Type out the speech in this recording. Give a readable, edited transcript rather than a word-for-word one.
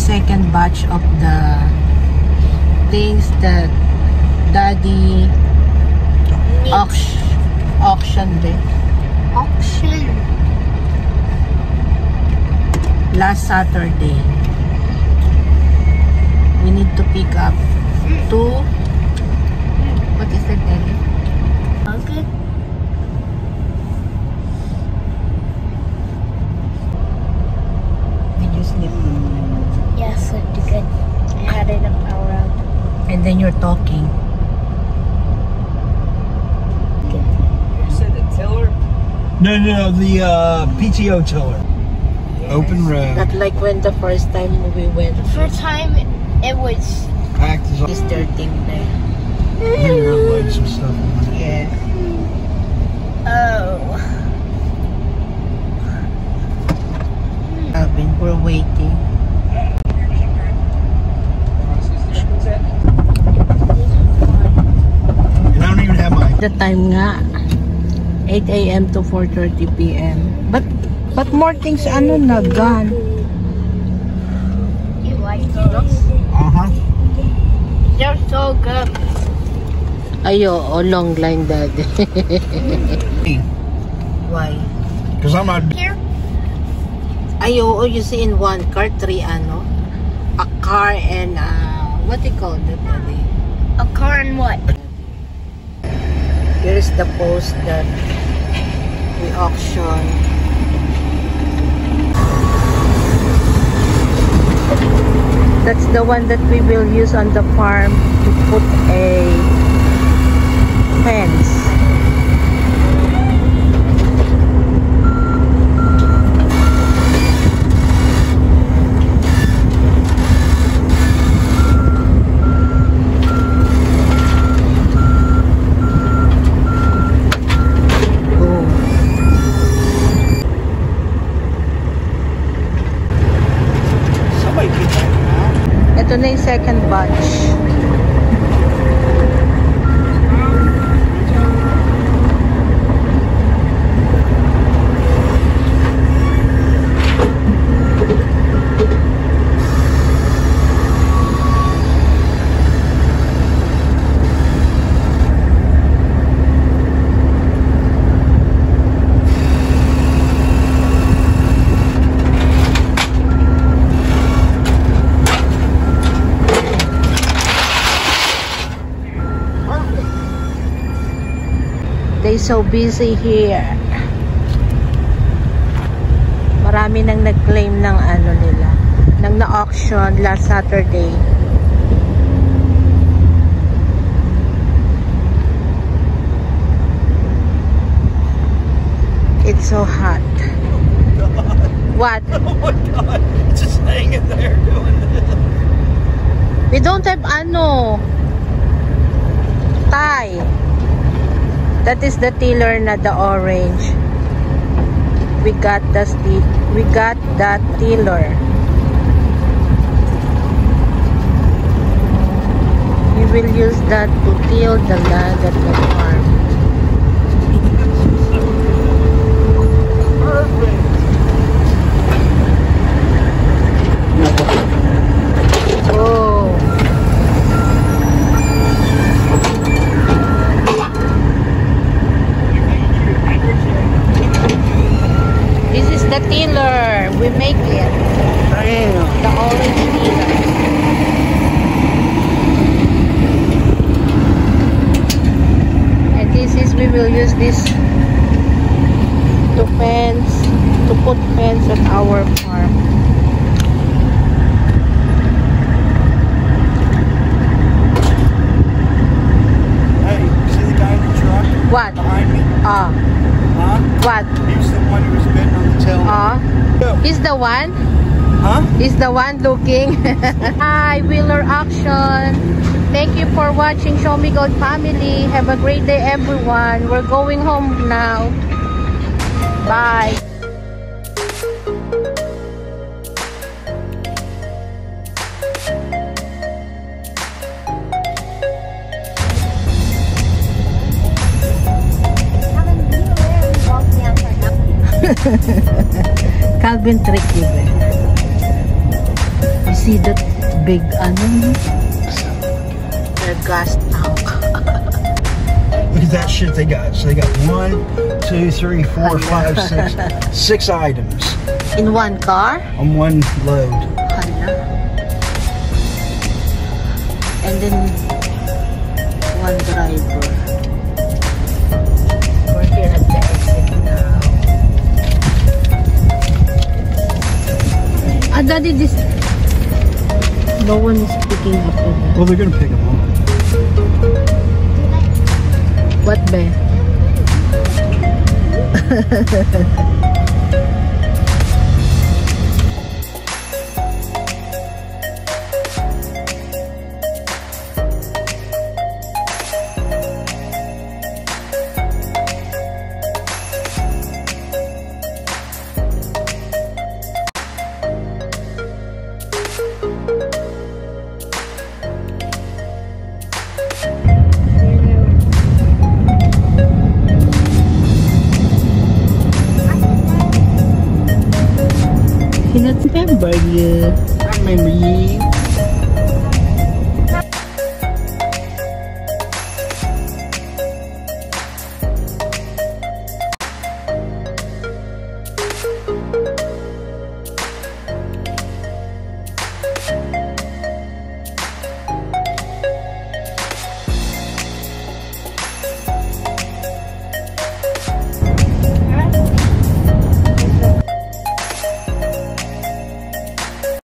second batch of the things that Daddy auctioned. Auction. Last Saturday. We need to pick up two. What is that, Daddy? Okay. Did you sleep? Yeah, slept good. I had enough power out. And then you're talking. You said the tiller? No, the PTO tiller. Yes. Open road. Not like when the first time we went. The first time it was. Packed is Is their thing there. You're gonna load some stuff on. Yes. Oh. Alvin, we're waiting. And I don't even have my. The time nga 8 a.m. to 4:30 p.m. But more things ano na gone. You like those? They're so good. Ayo, long line, Daddy. Why? Because I'm not. Here? Ayo, you see in one car, three ano? A car and what do you call that, Daddy? A car and what? Here is the post that we auction. That's the one that we will use on the farm to put a fence. Ito na yung second batch. They so busy here. Marami nang nag-claim ng ano nila, ng na-auction last Saturday. It's so hot. What? Oh my God! It's just hanging there doing this. We don't have ano tie. That is the tiller na the orange. We got that tiller. We will use that to till the land at the farm. Perfect. Oh. This is the tiller. We make it. The orange tiller. And this is, we will use this to put fence at our farm. Hey, see the guy in the truck? What? Behind me? Ah. Huh? What? He's the one who was betting on the tail. He's the one? Huh? He's the one looking. Hi, Wheeler Auction. Thank you for watching Show Me Gold Family. Have a great day, everyone. We're going home now. Bye. Calvin tricky. See that big their gas tank. Look at that shit they got. So they got 1, 2, 3, 4, 5, 6, 6 items In one car? on one load. Hala. And then one driver. We're here at the exit now. Daddy, this no one is picking up with that. Well, they're gonna pick them up. What be? Remember you. I remember you.